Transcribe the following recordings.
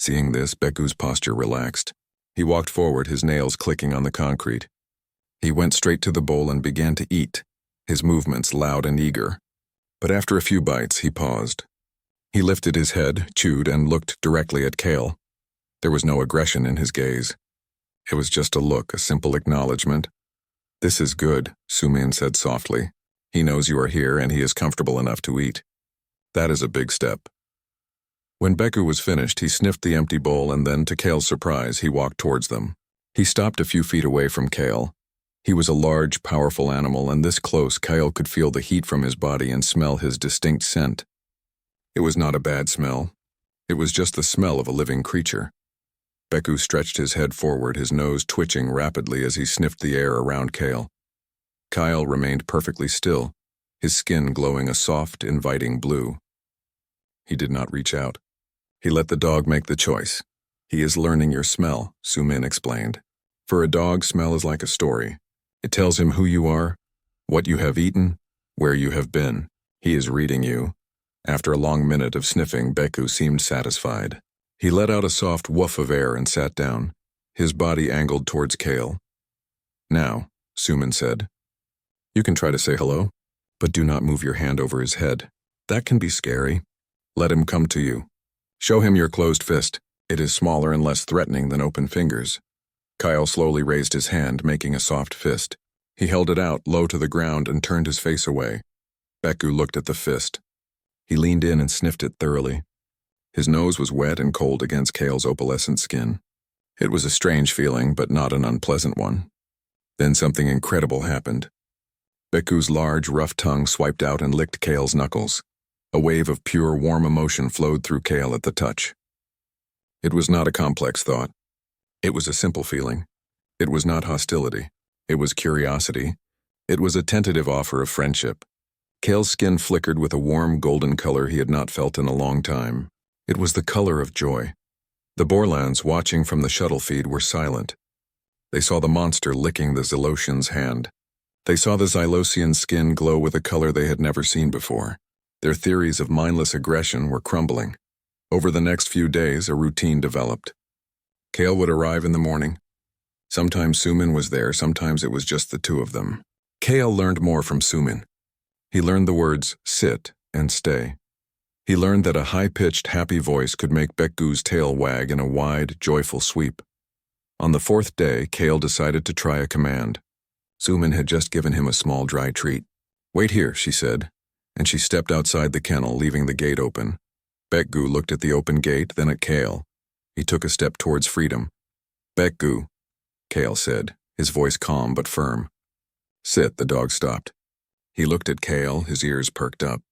Seeing this, Beku's posture relaxed. He walked forward, his nails clicking on the concrete. He went straight to the bowl and began to eat, his movements loud and eager. But after a few bites, he paused. He lifted his head, chewed, and looked directly at Kale. There was no aggression in his gaze. It was just a look, a simple acknowledgement. "This is good," Sumin said softly. "He knows you are here and he is comfortable enough to eat. That is a big step." When Beku was finished, he sniffed the empty bowl and then, to Kale's surprise, he walked towards them. He stopped a few feet away from Kale. He was a large, powerful animal, and this close, Kale could feel the heat from his body and smell his distinct scent. It was not a bad smell. It was just the smell of a living creature. Beku stretched his head forward, his nose twitching rapidly as he sniffed the air around Kale. Kyle remained perfectly still, his skin glowing a soft, inviting blue. He did not reach out. He let the dog make the choice. "He is learning your smell," Sumin explained. "For a dog, smell is like a story. It tells him who you are, what you have eaten, where you have been. He is reading you." After a long minute of sniffing, Beku seemed satisfied. He let out a soft woof of air and sat down, his body angled towards Kale. "Now," Sumin said, "you can try to say hello, but do not move your hand over his head. That can be scary. Let him come to you. Show him your closed fist. It is smaller and less threatening than open fingers." Kyle slowly raised his hand, making a soft fist. He held it out low to the ground and turned his face away. Beku looked at the fist. He leaned in and sniffed it thoroughly. His nose was wet and cold against Kale's opalescent skin. It was a strange feeling, but not an unpleasant one. Then something incredible happened. Beku's large, rough tongue swiped out and licked Kale's knuckles. A wave of pure, warm emotion flowed through Kale at the touch. It was not a complex thought. It was a simple feeling. It was not hostility. It was curiosity. It was a tentative offer of friendship. Kale's skin flickered with a warm, golden color he had not felt in a long time. It was the color of joy. The Borlans, watching from the shuttle feed, were silent. They saw the monster licking the Zylosian's hand. They saw the Zylosian's skin glow with a color they had never seen before. Their theories of mindless aggression were crumbling. Over the next few days, a routine developed. Kale would arrive in the morning. Sometimes Sumin was there, sometimes it was just the two of them. Kale learned more from Sumin. He learned the words sit and stay. He learned that a high-pitched, happy voice could make Beku's tail wag in a wide, joyful sweep. On the fourth day, Kale decided to try a command. Sumin had just given him a small dry treat. "Wait here," she said, and she stepped outside the kennel, leaving the gate open. Beku looked at the open gate, then at Kale. He took a step towards freedom. "Beku," Kale said, his voice calm but firm. "Sit," the dog stopped. He looked at Kale, his ears perked up.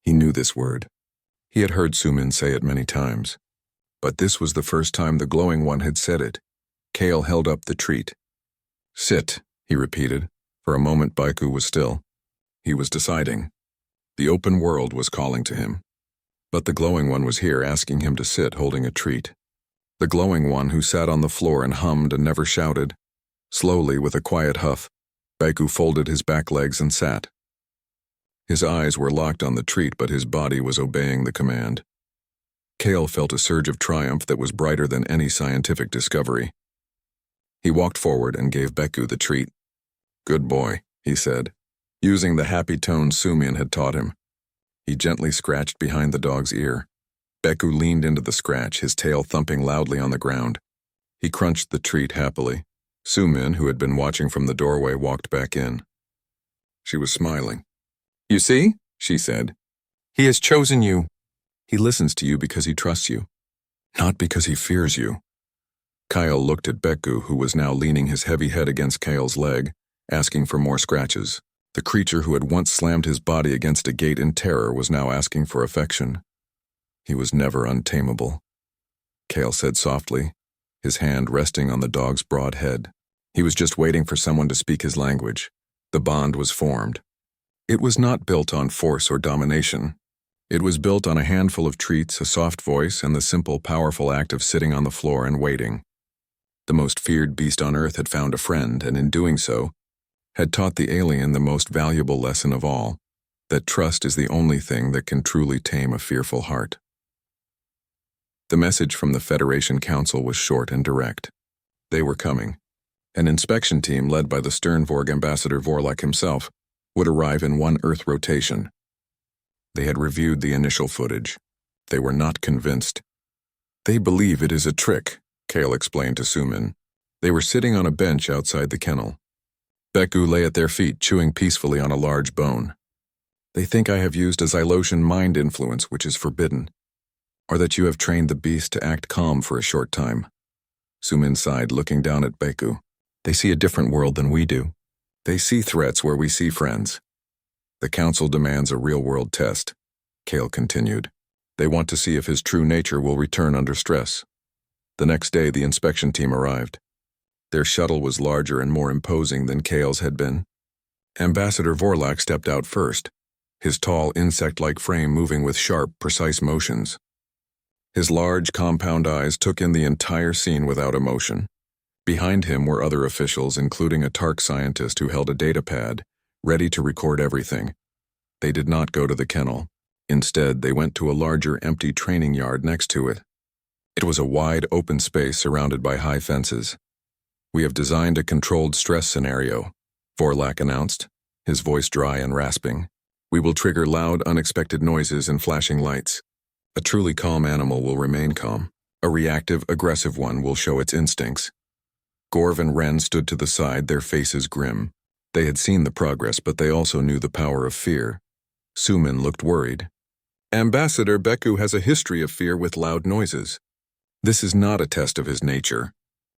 He knew this word. He had heard Sumin say it many times. But this was the first time the glowing one had said it. Kale held up the treat. "Sit," he repeated. For a moment, Beku was still. He was deciding. The open world was calling to him. But the glowing one was here, asking him to sit, holding a treat. The glowing one who sat on the floor and hummed and never shouted. Slowly, with a quiet huff, Beku folded his back legs and sat. His eyes were locked on the treat, but his body was obeying the command. Kale felt a surge of triumph that was brighter than any scientific discovery. He walked forward and gave Beku the treat. "Good boy," he said, using the happy tone Sumin had taught him. He gently scratched behind the dog's ear. Beku leaned into the scratch, his tail thumping loudly on the ground. He crunched the treat happily. Sumin, who had been watching from the doorway, walked back in. She was smiling. "You see," she said, "he has chosen you. He listens to you because he trusts you, not because he fears you." Kyle looked at Beku, who was now leaning his heavy head against Kale's leg, asking for more scratches. The creature who had once slammed his body against a gate in terror was now asking for affection. He was never untamable. Kale said softly, his hand resting on the dog's broad head. He was just waiting for someone to speak his language. The bond was formed. It was not built on force or domination. It was built on a handful of treats, a soft voice, and the simple, powerful act of sitting on the floor and waiting. The most feared beast on Earth had found a friend, and in doing so, had taught the alien the most valuable lesson of all, that trust is the only thing that can truly tame a fearful heart. The message from the Federation Council was short and direct. They were coming. An inspection team led by the Sternvorg Ambassador Vorlak himself would arrive in one Earth rotation. They had reviewed the initial footage. They were not convinced. They believe it is a trick, Kale explained to Sumin. They were sitting on a bench outside the kennel. Beku lay at their feet, chewing peacefully on a large bone. They think I have used a Xylosian mind influence, which is forbidden, or that you have trained the beast to act calm for a short time. Sumin sighed, looking down at Beku. They see a different world than we do. They see threats where we see friends. The council demands a real-world test, Kale continued. They want to see if his true nature will return under stress. The next day, the inspection team arrived. Their shuttle was larger and more imposing than Kale's had been. Ambassador Vorlak stepped out first, his tall, insect-like frame moving with sharp, precise motions. His large, compound eyes took in the entire scene without emotion. Behind him were other officials, including a Tark scientist who held a datapad, ready to record everything. They did not go to the kennel. Instead, they went to a larger, empty training yard next to it. It was a wide, open space surrounded by high fences. We have designed a controlled stress scenario, Vorlak announced, his voice dry and rasping. We will trigger loud, unexpected noises and flashing lights. A truly calm animal will remain calm. A reactive, aggressive one will show its instincts. Gorv and Ren stood to the side, their faces grim. They had seen the progress, but they also knew the power of fear. Sumin looked worried. Ambassador Beku has a history of fear with loud noises. This is not a test of his nature.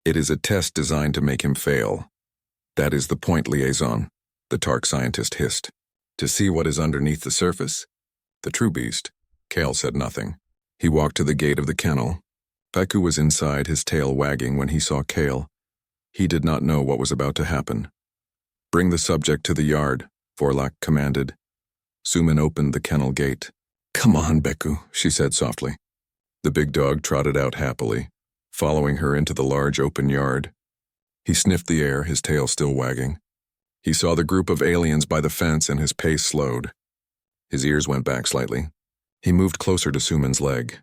It is a test designed to make him fail. That is the point, liaison, the Tark scientist hissed. To see what is underneath the surface? The true beast. Kale said nothing. He walked to the gate of the kennel. Beku was inside, his tail wagging when he saw Kale. He did not know what was about to happen. Bring the subject to the yard, Vorlak commanded. Sumin opened the kennel gate. Come on, Beku, she said softly. The big dog trotted out happily, following her into the large open yard. He sniffed the air, his tail still wagging. He saw the group of aliens by the fence and his pace slowed. His ears went back slightly. He moved closer to Sumin's leg.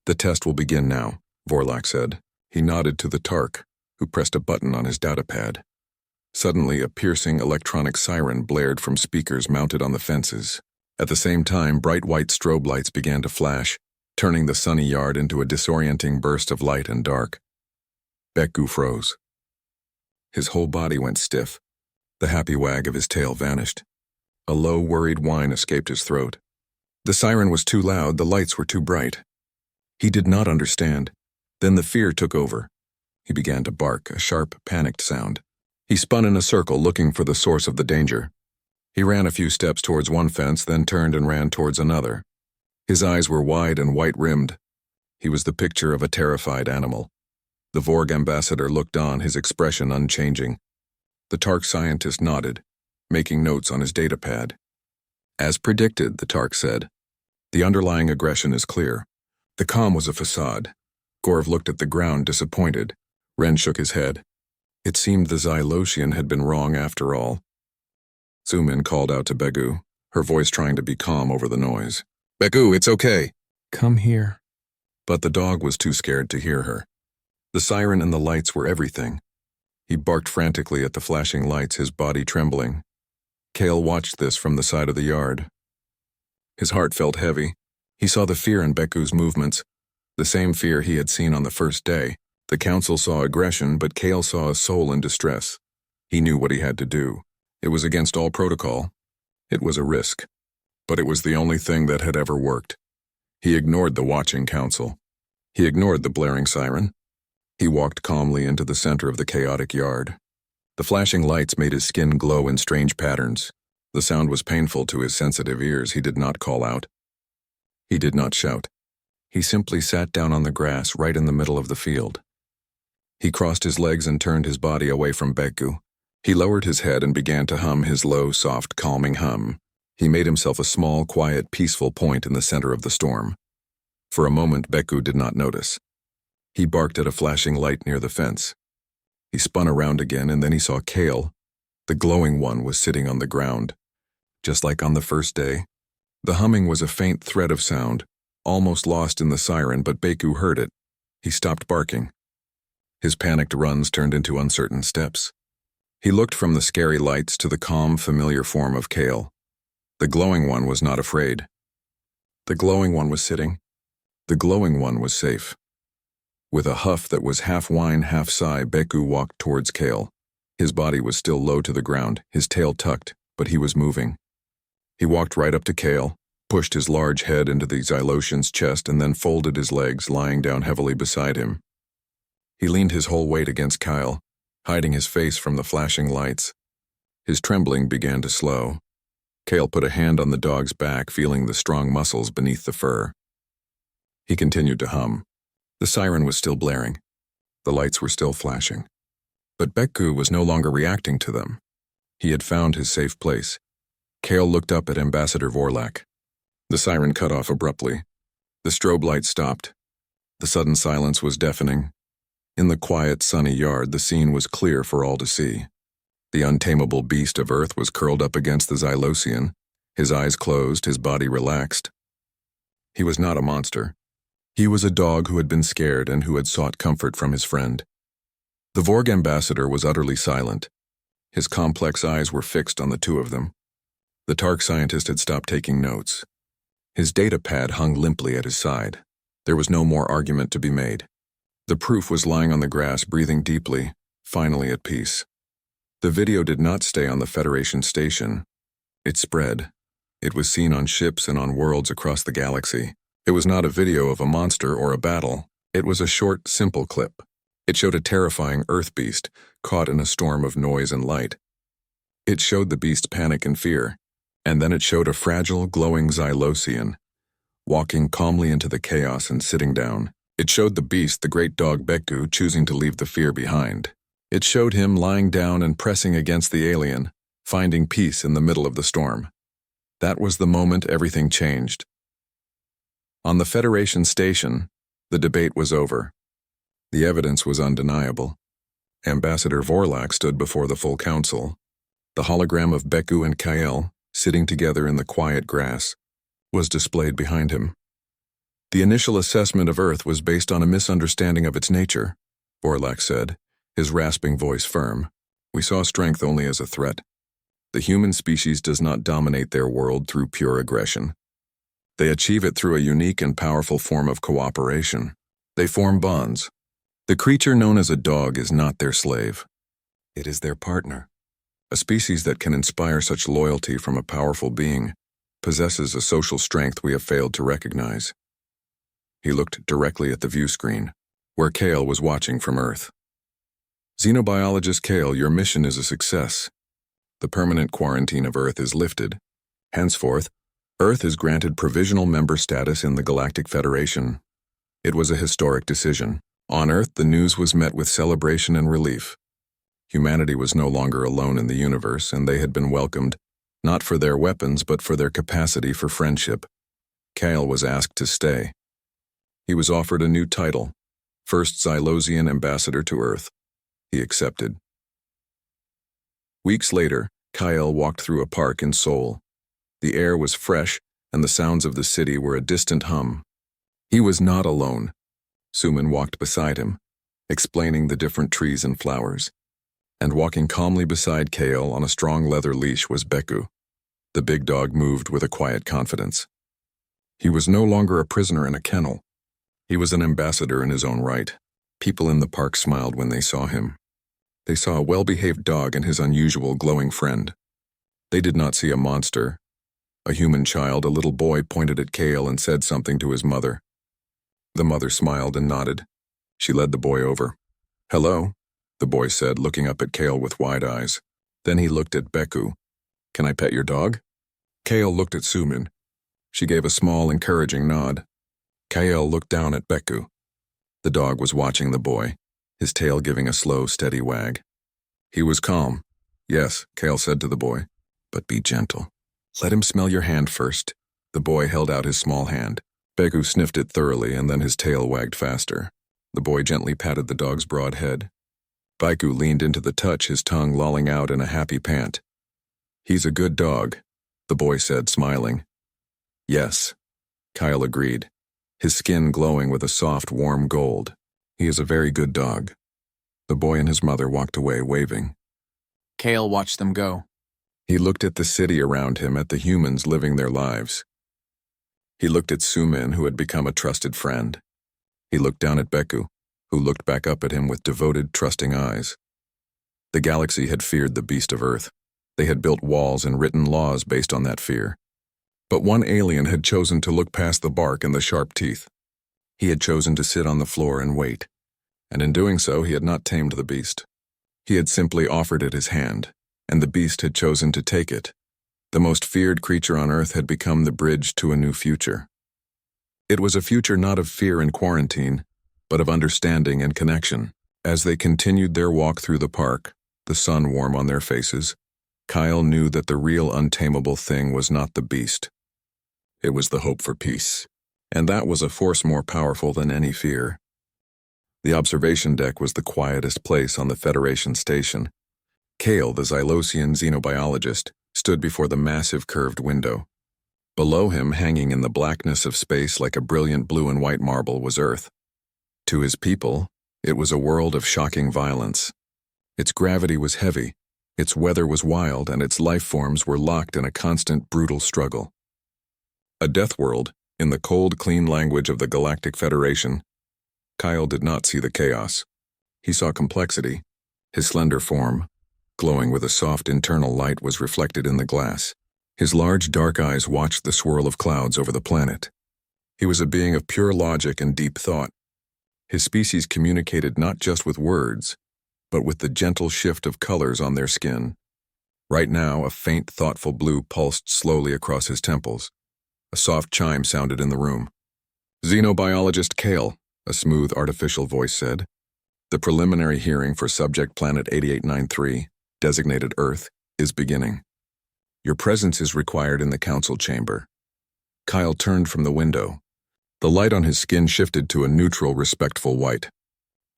The test will begin now, Vorlak said. He nodded to the Tark, who pressed a button on his datapad. Suddenly, a piercing electronic siren blared from speakers mounted on the fences. At the same time, bright white strobe lights began to flash, turning the sunny yard into a disorienting burst of light and dark. Beku froze. His whole body went stiff. The happy wag of his tail vanished. A low, worried whine escaped his throat. The siren was too loud, the lights were too bright. He did not understand. Then the fear took over. He began to bark, a sharp, panicked sound. He spun in a circle, looking for the source of the danger. He ran a few steps towards one fence, then turned and ran towards another. His eyes were wide and white-rimmed. He was the picture of a terrified animal. The Vorg ambassador looked on, his expression unchanging. The Tark scientist nodded, making notes on his datapad. As predicted, the Tark said. The underlying aggression is clear. The calm was a facade. Gorv looked at the ground, disappointed. Ren shook his head. It seemed the Xylosian had been wrong after all. Sumin called out to Beku, her voice trying to be calm over the noise. Beku, it's okay. Come here. But the dog was too scared to hear her. The siren and the lights were everything. He barked frantically at the flashing lights, his body trembling. Kale watched this from the side of the yard. His heart felt heavy. He saw the fear in Beku's movements, the same fear he had seen on the first day. The council saw aggression, but Kale saw a soul in distress. He knew what he had to do. It was against all protocol. It was a risk. But it was the only thing that had ever worked. He ignored the watching council. He ignored the blaring siren. He walked calmly into the center of the chaotic yard. The flashing lights made his skin glow in strange patterns. The sound was painful to his sensitive ears. He did not call out. He did not shout. He simply sat down on the grass right in the middle of the field. He crossed his legs and turned his body away from Beku. He lowered his head and began to hum his low, soft, calming hum. He made himself a small, quiet, peaceful point in the center of the storm. For a moment, Beku did not notice. He barked at a flashing light near the fence. He spun around again, and then he saw Kale. The glowing one was sitting on the ground. Just like on the first day. The humming was a faint thread of sound, almost lost in the siren, but Beku heard it. He stopped barking. His panicked runs turned into uncertain steps. He looked from the scary lights to the calm, familiar form of Kale. The glowing one was not afraid. The glowing one was sitting. The glowing one was safe. With a huff that was half whine, half sigh, Beku walked towards Kale. His body was still low to the ground, his tail tucked, but he was moving. He walked right up to Kale, pushed his large head into the Xylosian's chest, and then folded his legs, lying down heavily beside him. He leaned his whole weight against Kyle, hiding his face from the flashing lights. His trembling began to slow. Kale put a hand on the dog's back, feeling the strong muscles beneath the fur. He continued to hum. The siren was still blaring. The lights were still flashing. But Beku was no longer reacting to them. He had found his safe place. Kale looked up at Ambassador Vorlak. The siren cut off abruptly. The strobe light stopped. The sudden silence was deafening. In the quiet, sunny yard, the scene was clear for all to see. The untamable beast of Earth was curled up against the Xylosian, his eyes closed, his body relaxed. He was not a monster. He was a dog who had been scared and who had sought comfort from his friend. The Vorg ambassador was utterly silent. His complex eyes were fixed on the two of them. The Tark scientist had stopped taking notes. His data pad hung limply at his side. There was no more argument to be made. The proof was lying on the grass, breathing deeply, finally at peace. The video did not stay on the Federation station. It spread. It was seen on ships and on worlds across the galaxy. It was not a video of a monster or a battle. It was a short, simple clip. It showed a terrifying Earth beast caught in a storm of noise and light. It showed the beast's panic and fear, and then it showed a fragile, glowing Xylosian, walking calmly into the chaos and sitting down. It showed the beast, the great dog Beku, choosing to leave the fear behind. It showed him lying down and pressing against the alien, finding peace in the middle of the storm. That was the moment everything changed. On the Federation station, the debate was over. The evidence was undeniable. Ambassador Vorlak stood before the full council. The hologram of Beku and Kyle, sitting together in the quiet grass, was displayed behind him. The initial assessment of Earth was based on a misunderstanding of its nature, Vorlak said, his rasping voice firm. We saw strength only as a threat. The human species does not dominate their world through pure aggression. They achieve it through a unique and powerful form of cooperation. They form bonds. The creature known as a dog is not their slave. It is their partner. A species that can inspire such loyalty from a powerful being possesses a social strength we have failed to recognize. He looked directly at the view screen, where Kale was watching from Earth. Xenobiologist Kale, your mission is a success. The permanent quarantine of Earth is lifted. Henceforth, Earth is granted provisional member status in the Galactic Federation. It was a historic decision. On Earth, the news was met with celebration and relief. Humanity was no longer alone in the universe, and they had been welcomed, not for their weapons, but for their capacity for friendship. Kale was asked to stay. He was offered a new title, First Xylosian Ambassador to Earth. He accepted. Weeks later, Kyle walked through a park in Seoul. The air was fresh, and the sounds of the city were a distant hum. He was not alone. Suman walked beside him, explaining the different trees and flowers. And walking calmly beside Kale on a strong leather leash was Beku. The big dog moved with a quiet confidence. He was no longer a prisoner in a kennel. He was an ambassador in his own right. People in the park smiled when they saw him. They saw a well-behaved dog and his unusual glowing friend. They did not see a monster. A human child, a little boy, pointed at Kale and said something to his mother. The mother smiled and nodded. She led the boy over. "Hello," the boy said, looking up at Kale with wide eyes. Then he looked at Beku. "Can I pet your dog?" Kale looked at Suman. She gave a small, encouraging nod. Kale looked down at Beku. The dog was watching the boy, his tail giving a slow, steady wag. He was calm. "Yes," Kale said to the boy, "but be gentle. Let him smell your hand first." The boy held out his small hand. Beku sniffed it thoroughly, and then his tail wagged faster. The boy gently patted the dog's broad head. Beku leaned into the touch, his tongue lolling out in a happy pant. "He's a good dog," the boy said, smiling. "Yes," Kyle agreed, his skin glowing with a soft, warm gold. He is a very good dog. The boy and his mother walked away, waving. Kale watched them go. He looked at the city around him, at the humans living their lives. He looked at Sumin, who had become a trusted friend. He looked down at Beku, who looked back up at him with devoted, trusting eyes. The galaxy had feared the beast of Earth. They had built walls and written laws based on that fear. But one alien had chosen to look past the bark and the sharp teeth. He had chosen to sit on the floor and wait, and in doing so he had not tamed the beast. He had simply offered it his hand, and the beast had chosen to take it. The most feared creature on Earth had become the bridge to a new future. It was a future not of fear and quarantine, but of understanding and connection. As they continued their walk through the park, the sun warm on their faces, Kyle knew that the real untamable thing was not the beast. It was the hope for peace, and that was a force more powerful than any fear. The observation deck was the quietest place on the Federation station. Kale, the Xylosian xenobiologist, stood before the massive curved window. Below him, hanging in the blackness of space like a brilliant blue and white marble, was Earth. To his people, it was a world of shocking violence. Its gravity was heavy, its weather was wild, and its life forms were locked in a constant, brutal struggle. A death world, in the cold, clean language of the Galactic Federation. Kyle did not see the chaos. He saw complexity. His slender form, glowing with a soft internal light, was reflected in the glass. His large dark eyes watched the swirl of clouds over the planet. He was a being of pure logic and deep thought. His species communicated not just with words, but with the gentle shift of colors on their skin. Right now, a faint, thoughtful blue pulsed slowly across his temples. A soft chime sounded in the room. "Xenobiologist Kale," a smooth, artificial voice said. "The preliminary hearing for Subject Planet 8893, designated Earth, is beginning. Your presence is required in the council chamber." Kyle turned from the window. The light on his skin shifted to a neutral, respectful white.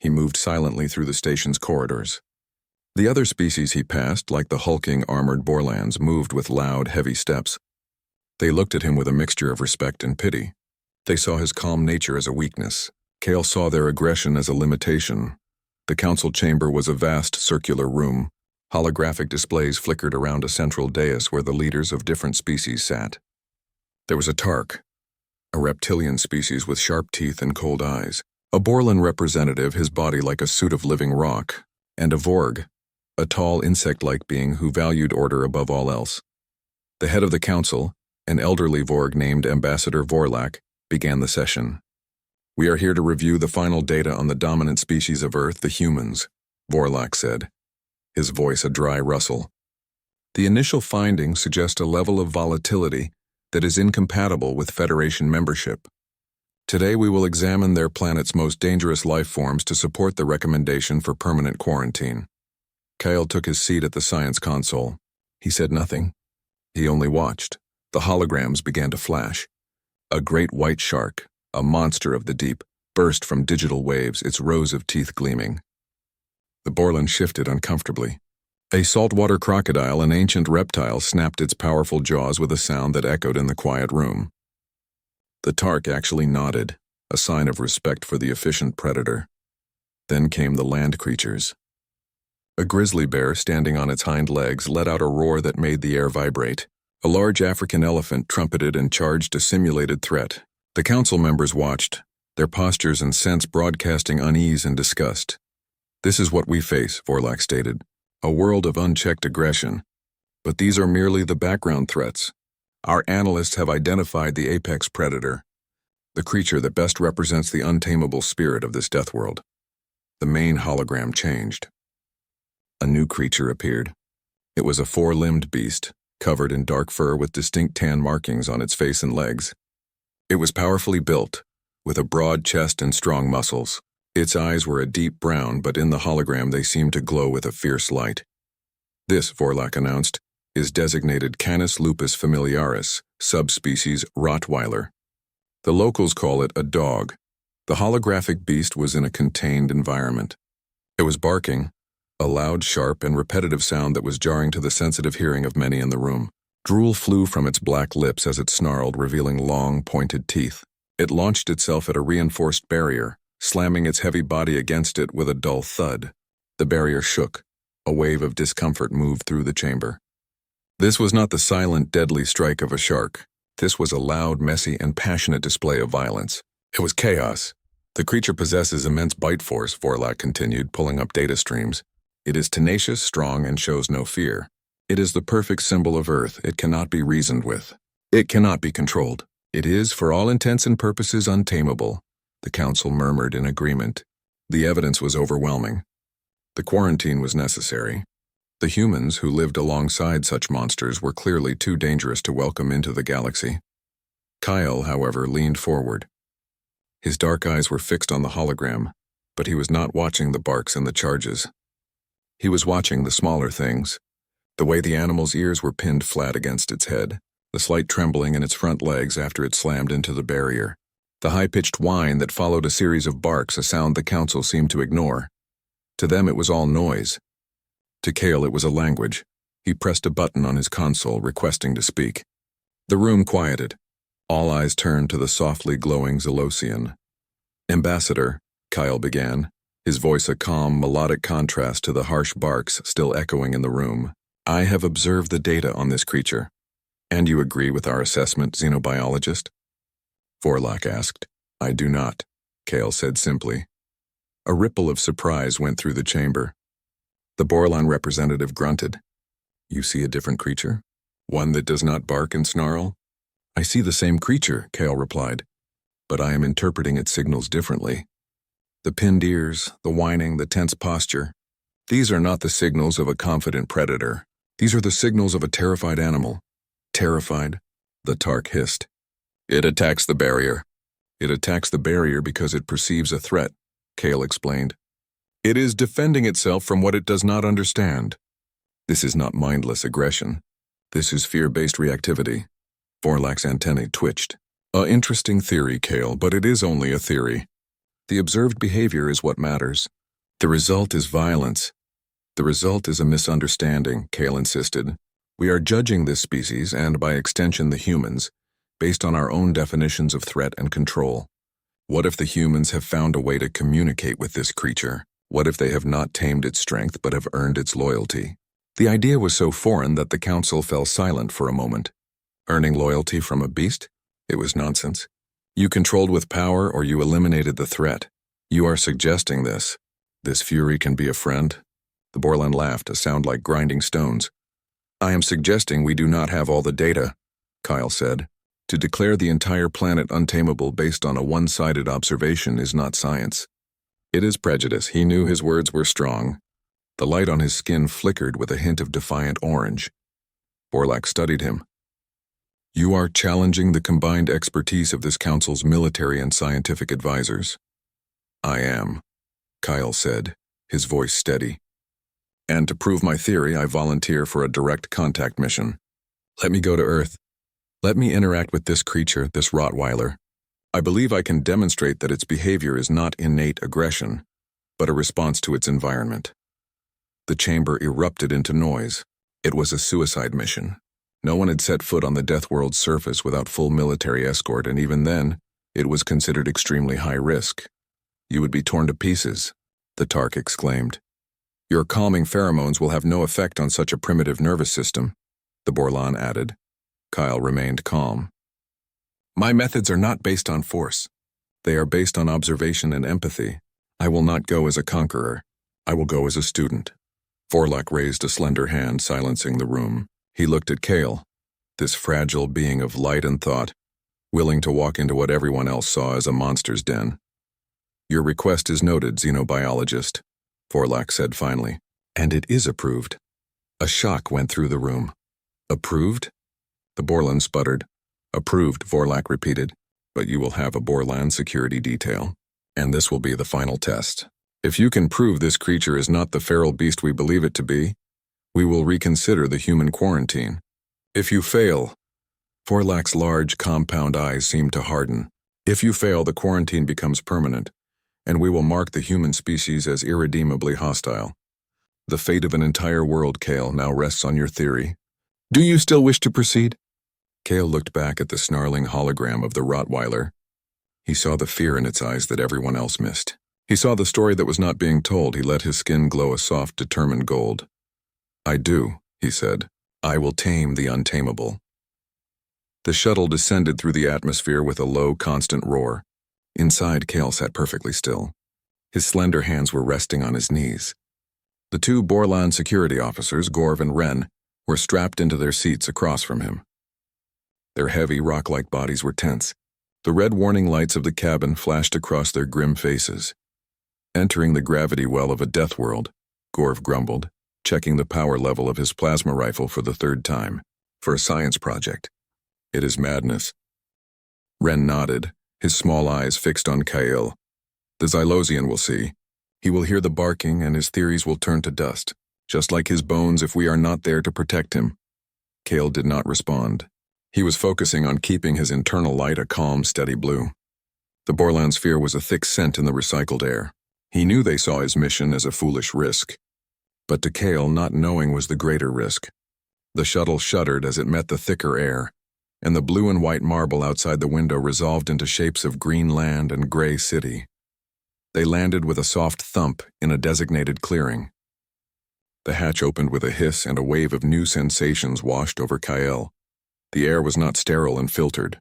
He moved silently through the station's corridors. The other species he passed, like the hulking, armored Borlands, moved with loud, heavy steps. They looked at him with a mixture of respect and pity. They saw his calm nature as a weakness. Kale saw their aggression as a limitation. The council chamber was a vast, circular room. Holographic displays flickered around a central dais where the leaders of different species sat. There was a Tark, a reptilian species with sharp teeth and cold eyes, a Borland representative, his body like a suit of living rock, and a Vorg, a tall insect-like being who valued order above all else. The head of the council, an elderly Vorg named Ambassador Vorlak, began the session. "We are here to review the final data on the dominant species of Earth, the humans," Vorlak said, his voice a dry rustle. "The initial findings suggest a level of volatility that is incompatible with Federation membership. Today we will examine their planet's most dangerous life forms to support the recommendation for permanent quarantine." Kyle took his seat at the science console. He said nothing. He only watched. The holograms began to flash. A great white shark, a monster of the deep, burst from digital waves, its rows of teeth gleaming. The Borland shifted uncomfortably. A saltwater crocodile, an ancient reptile, snapped its powerful jaws with a sound that echoed in the quiet room. The Tark actually nodded, a sign of respect for the efficient predator. Then came the land creatures. A grizzly bear, standing on its hind legs, let out a roar that made the air vibrate. A large African elephant trumpeted and charged a simulated threat. The council members watched, their postures and sense broadcasting unease and disgust. "This is what we face," Vorlak stated, "a world of unchecked aggression. But these are merely the background threats. Our analysts have identified the apex predator, the creature that best represents the untamable spirit of this death world." The main hologram changed. A new creature appeared. It was a four-limbed beast, covered in dark fur with distinct tan markings on its face and legs. It was powerfully built, with a broad chest and strong muscles. Its eyes were a deep brown, but in the hologram they seemed to glow with a fierce light. "This," Vorlak announced, "is designated Canis lupus familiaris, subspecies Rottweiler. The locals call it a dog." The holographic beast was in a contained environment. It was barking, a loud, sharp, and repetitive sound that was jarring to the sensitive hearing of many in the room. Drool flew from its black lips as it snarled, revealing long, pointed teeth. It launched itself at a reinforced barrier, slamming its heavy body against it with a dull thud. The barrier shook. A wave of discomfort moved through the chamber. This was not the silent, deadly strike of a shark. This was a loud, messy, and passionate display of violence. It was chaos. The creature possesses immense bite force, Vorlak continued, pulling up data streams. It is tenacious, strong, and shows no fear. It is the perfect symbol of Earth. It cannot be reasoned with. It cannot be controlled. It is, for all intents and purposes, untamable. The council murmured in agreement. The evidence was overwhelming. The quarantine was necessary. The humans who lived alongside such monsters were clearly too dangerous to welcome into the galaxy. Kyle, however, leaned forward. His dark eyes were fixed on the hologram, but he was not watching the barks and the charges. He was watching the smaller things. The way the animal's ears were pinned flat against its head, the slight trembling in its front legs after it slammed into the barrier, the high-pitched whine that followed a series of barks, a sound the council seemed to ignore. To them it was all noise. To Kale it was a language. He pressed a button on his console, requesting to speak. The room quieted. All eyes turned to the softly glowing Zelosian. "Ambassador," Kyle began, his voice a calm, melodic contrast to the harsh barks still echoing in the room. "I have observed the data on this creature. And you agree with our assessment, xenobiologist?" Vorlak asked. "I do not," Kale said simply. A ripple of surprise went through the chamber. The Borlan representative grunted. "You see a different creature? One that does not bark and snarl?" "I see the same creature," Kale replied, "but I am interpreting its signals differently. The pinned ears, the whining, the tense posture, these are not the signals of a confident predator. These are the signals of a terrified animal." "Terrified?" the Tark hissed. "It attacks the barrier. It attacks the barrier because it perceives a threat," Kale explained. "It is defending itself from what it does not understand. This is not mindless aggression. This is fear-based reactivity." Vorlak's antennae twitched. Interesting theory, Kale, but it is only a theory. The observed behavior is what matters. The result is violence. The result is a misunderstanding, Kale insisted. We are judging this species, and by extension the humans, based on our own definitions of threat and control. What if the humans have found a way to communicate with this creature? What if they have not tamed its strength but have earned its loyalty? The idea was so foreign that the council fell silent for a moment. Earning loyalty from a beast? It was nonsense. You controlled with power or you eliminated the threat. You are suggesting this. This fury can be a friend? The Borlan laughed, a sound like grinding stones. "I am suggesting we do not have all the data," Kyle said. "To declare the entire planet untamable based on a one-sided observation is not science. It is prejudice." He knew his words were strong. The light on his skin flickered with a hint of defiant orange. Vorlak studied him. "You are challenging the combined expertise of this council's military and scientific advisors." "I am," Kyle said, his voice steady. "And to prove my theory, I volunteer for a direct contact mission. Let me go to Earth. Let me interact with this creature, this Rottweiler. I believe I can demonstrate that its behavior is not innate aggression, but a response to its environment." The chamber erupted into noise. It was a suicide mission. No one had set foot on the Death World's surface without full military escort, and even then, it was considered extremely high risk. "You would be torn to pieces," the Tark exclaimed. "Your calming pheromones will have no effect on such a primitive nervous system," the Borlan added. Kyle remained calm. "My methods are not based on force. They are based on observation and empathy. I will not go as a conqueror. I will go as a student." Vorlak raised a slender hand, silencing the room. He looked at Kale, this fragile being of light and thought, willing to walk into what everyone else saw as a monster's den. "Your request is noted, xenobiologist," Vorlak said finally. "And it is approved." A shock went through the room. "Approved?" The Borlan sputtered. "Approved," Vorlak repeated, "but you will have a Borlan security detail. And this will be the final test. If you can prove this creature is not the feral beast we believe it to be, we will reconsider the human quarantine. If you fail," Vorlak's large, compound eyes seemed to harden. "If you fail, the quarantine becomes permanent, and we will mark the human species as irredeemably hostile. The fate of an entire world, Kale, now rests on your theory. Do you still wish to proceed?" Kale looked back at the snarling hologram of the Rottweiler. He saw the fear in its eyes that everyone else missed. He saw the story that was not being told. He let his skin glow a soft, determined gold. "I do," he said. "I will tame the untamable." The shuttle descended through the atmosphere with a low, constant roar. Inside, Kale sat perfectly still. His slender hands were resting on his knees. The two Borland security officers, Gorv and Wren, were strapped into their seats across from him. Their heavy, rock-like bodies were tense. The red warning lights of the cabin flashed across their grim faces. Entering the gravity well of a death world, Gorv grumbled, checking the power level of his plasma rifle for the third time. "For a science project. It is madness." Wren nodded, his small eyes fixed on Kyle. "The Xylosian will see. He will hear the barking and his theories will turn to dust, just like his bones if we are not there to protect him." Kale did not respond. He was focusing on keeping his internal light a calm, steady blue. The Borland sphere was a thick scent in the recycled air. He knew they saw his mission as a foolish risk. But to Kale, not knowing was the greater risk. The shuttle shuddered as it met the thicker air, and the blue and white marble outside the window resolved into shapes of green land and gray city. They landed with a soft thump in a designated clearing. The hatch opened with a hiss and a wave of new sensations washed over Kyle. The air was not sterile and filtered.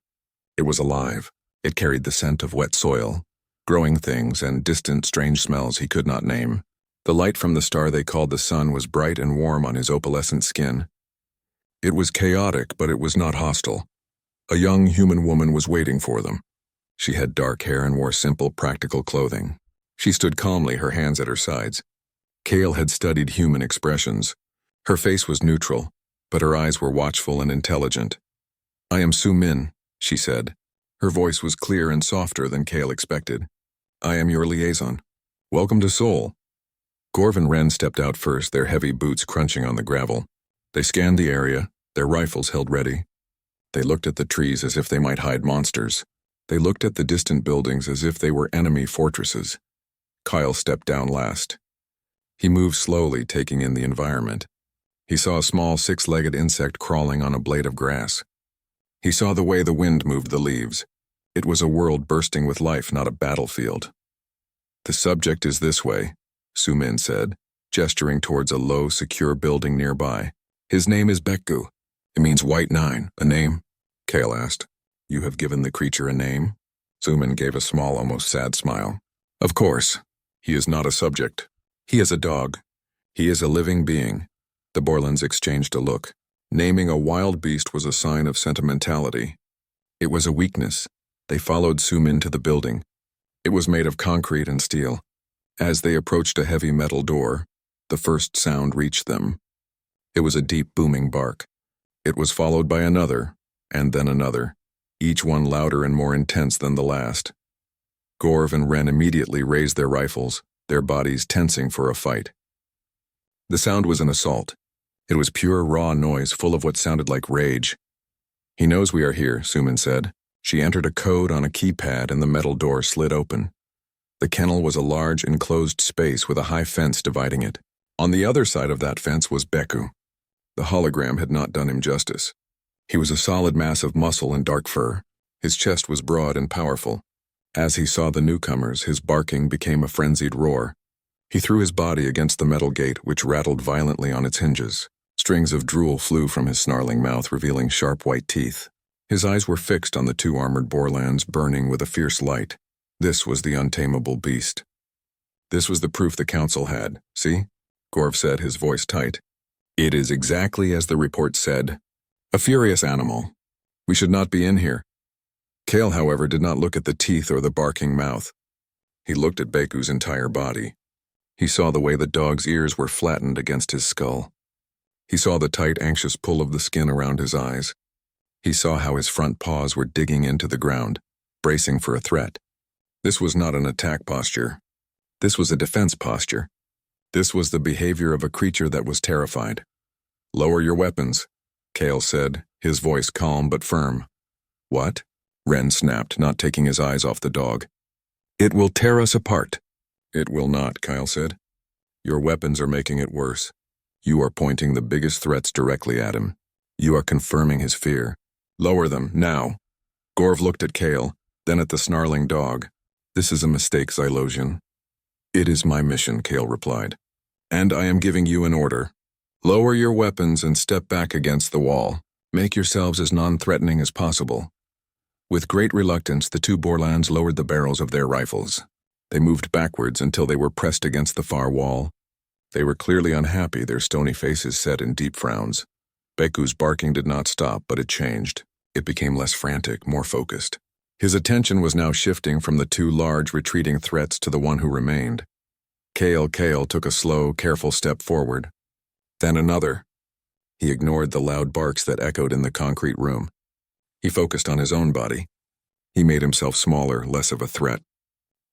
It was alive. It carried the scent of wet soil, growing things, and distant, strange smells he could not name. The light from the star they called the sun was bright and warm on his opalescent skin. It was chaotic, but it was not hostile. A young human woman was waiting for them. She had dark hair and wore simple, practical clothing. She stood calmly, her hands at her sides. Kale had studied human expressions. Her face was neutral, but her eyes were watchful and intelligent. "I am Su Min," she said. Her voice was clear and softer than Kale expected. "I am your liaison. Welcome to Seoul." Gorv and Wren stepped out first, their heavy boots crunching on the gravel. They scanned the area, their rifles held ready. They looked at the trees as if they might hide monsters. They looked at the distant buildings as if they were enemy fortresses. Kyle stepped down last. He moved slowly, taking in the environment. He saw a small six-legged insect crawling on a blade of grass. He saw the way the wind moved the leaves. It was a world bursting with life, not a battlefield. "The subject is this way," Su Min said, gesturing towards a low, secure building nearby. "His name is Bekku. It means White Nine. A name?" Kale asked. "You have given the creature a name?" Su Min gave a small, almost sad smile. "Of course. He is not a subject. He is a dog. He is a living being." The Borlands exchanged a look. Naming a wild beast was a sign of sentimentality. It was a weakness. They followed Su Min to the building. It was made of concrete and steel. As they approached a heavy metal door, the first sound reached them. It was a deep, booming bark. It was followed by another, and then another, each one louder and more intense than the last. Gorv and Wren immediately raised their rifles, their bodies tensing for a fight. The sound was an assault. It was pure, raw noise full of what sounded like rage. "He knows we are here," Su Min said. She entered a code on a keypad and the metal door slid open. The kennel was a large, enclosed space with a high fence dividing it. On the other side of that fence was Bekku. The hologram had not done him justice. He was a solid mass of muscle and dark fur. His chest was broad and powerful. As he saw the newcomers, his barking became a frenzied roar. He threw his body against the metal gate, which rattled violently on its hinges. Strings of drool flew from his snarling mouth, revealing sharp white teeth. His eyes were fixed on the two armored Borlands, burning with a fierce light. This was the untamable beast. "This was the proof the council had, see?" Gorv said, his voice tight. "It is exactly as the report said. A furious animal. We should not be in here." Kale, however, did not look at the teeth or the barking mouth. He looked at Bekku's entire body. He saw the way the dog's ears were flattened against his skull. He saw the tight, anxious pull of the skin around his eyes. He saw how his front paws were digging into the ground, bracing for a threat. This was not an attack posture. This was a defense posture. This was the behavior of a creature that was terrified. "Lower your weapons," Kale said, his voice calm but firm. "What?" Wren snapped, not taking his eyes off the dog. "It will tear us apart." "It will not," Kyle said. "Your weapons are making it worse. You are pointing the biggest threats directly at him. You are confirming his fear. Lower them, now." Gorv looked at Kale, Then at the snarling dog. "This is a mistake, Xylosian." "It is my mission," Kale replied. "And I am giving you an order. Lower your weapons and step back against the wall. Make yourselves as non-threatening as possible." With great reluctance, the two Borlans lowered the barrels of their rifles. They moved backwards until they were pressed against the far wall. They were clearly unhappy, their stony faces set in deep frowns. Beku's barking did not stop, but it changed. It became less frantic, more focused. His attention was now shifting from the two large, retreating threats to the one who remained. Kale took a slow, careful step forward. Then another. He ignored the loud barks that echoed in the concrete room. He focused on his own body. He made himself smaller, less of a threat.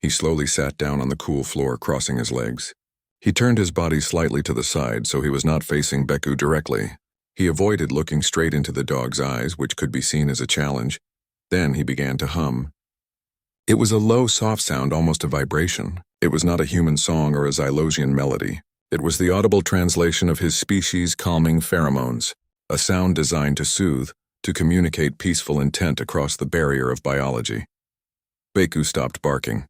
He slowly sat down on the cool floor, crossing his legs. He turned his body slightly to the side so he was not facing Beku directly. He avoided looking straight into the dog's eyes, which could be seen as a challenge. Then he began to hum. It was a low, soft sound, almost a vibration. It was not a human song or a Xylosian melody. It was the audible translation of his species' calming pheromones, a sound designed to soothe, to communicate peaceful intent across the barrier of biology. Beku stopped barking.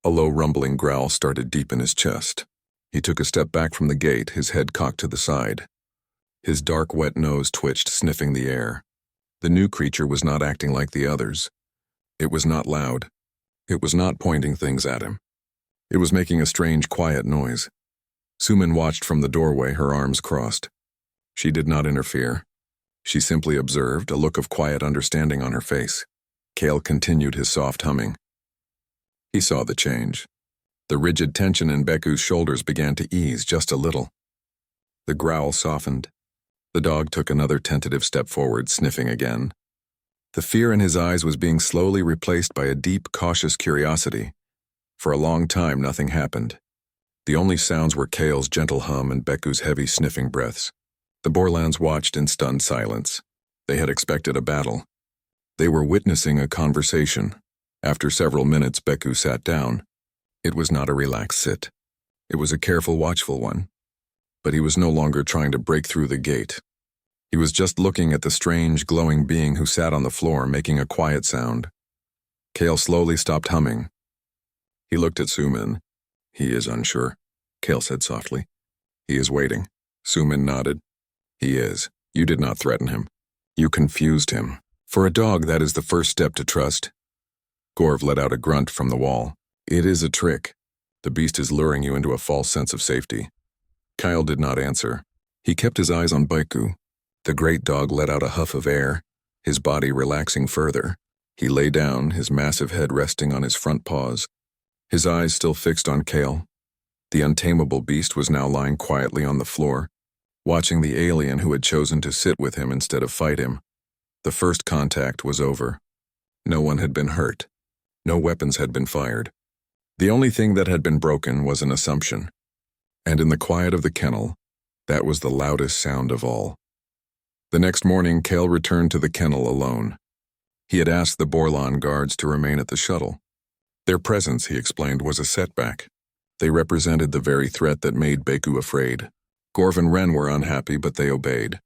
A low rumbling growl started deep in his chest. He took a step back from the gate, his head cocked to the side. His dark, wet nose twitched, sniffing the air. The new creature was not acting like the others. It was not loud. It was not pointing things at him. It was making a strange, quiet noise. Sumin watched from the doorway, her arms crossed. She did not interfere. She simply observed, a look of quiet understanding on her face. Kale continued his soft humming. He saw the change. The rigid tension in Beku's shoulders began to ease just a little. The growl softened. The dog took another tentative step forward, sniffing again. The fear in his eyes was being slowly replaced by a deep, cautious curiosity. For a long time, nothing happened. The only sounds were Kale's gentle hum and Beku's heavy, sniffing breaths. The Borlans watched in stunned silence. They had expected a battle. They were witnessing a conversation. After several minutes, Beku sat down. It was not a relaxed sit. It was a careful, watchful one. But he was no longer trying to break through the gate. He was just looking at the strange, glowing being who sat on the floor, making a quiet sound. Kale slowly stopped humming. He looked at Sumin. "He is unsure," Kale said softly. "He is waiting." Sumin nodded. "He is. You did not threaten him. You confused him. For a dog, that is the first step to trust." Gorv let out a grunt from the wall. "It is a trick. The beast is luring you into a false sense of safety." Kyle did not answer. He kept his eyes on Beku. The great dog let out a huff of air, his body relaxing further. He lay down, his massive head resting on his front paws, his eyes still fixed on Kale. The untamable beast was now lying quietly on the floor, watching the alien who had chosen to sit with him instead of fight him. The first contact was over. No one had been hurt. No weapons had been fired. The only thing that had been broken was an assumption. And in the quiet of the kennel, that was the loudest sound of all. The next morning, Kale returned to the kennel alone. He had asked the Borlan guards to remain at the shuttle. Their presence, he explained, was a setback. They represented the very threat that made Beku afraid. Gorv and Ren were unhappy, but they obeyed.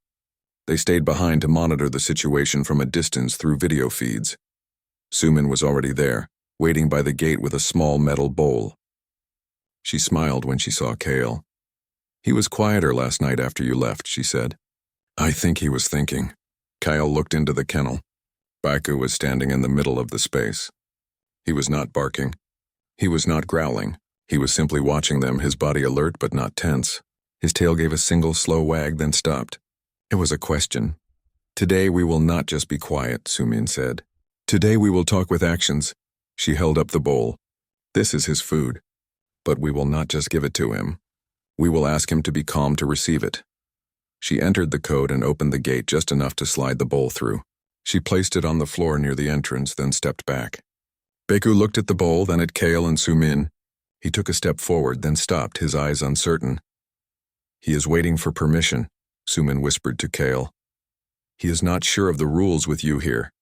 They stayed behind to monitor the situation from a distance through video feeds. Sumin was already there, waiting by the gate with a small metal bowl. She smiled when she saw Kale. "He was quieter last night after you left," she said. "I think he was thinking." Kyle looked into the kennel. Beku was standing in the middle of the space. He was not barking. He was not growling. He was simply watching them, his body alert but not tense. His tail gave a single slow wag, then stopped. It was a question. "Today we will not just be quiet," Sumin said. "Today we will talk with actions." She held up the bowl. "This is his food. But we will not just give it to him. We will ask him to be calm to receive it." She entered the code and opened the gate just enough to slide the bowl through. She placed it on the floor near the entrance, then stepped back. Beku looked at the bowl, then at Kale and Sumin. He took a step forward, then stopped, his eyes uncertain. "He is waiting for permission," Sumin whispered to Kale. "He is not sure of the rules with you here."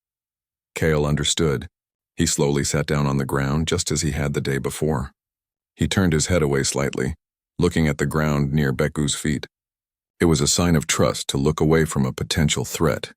Kale understood. He slowly sat down on the ground, just as he had the day before. He turned his head away slightly, looking at the ground near Beku's feet. It was a sign of trust to look away from a potential threat.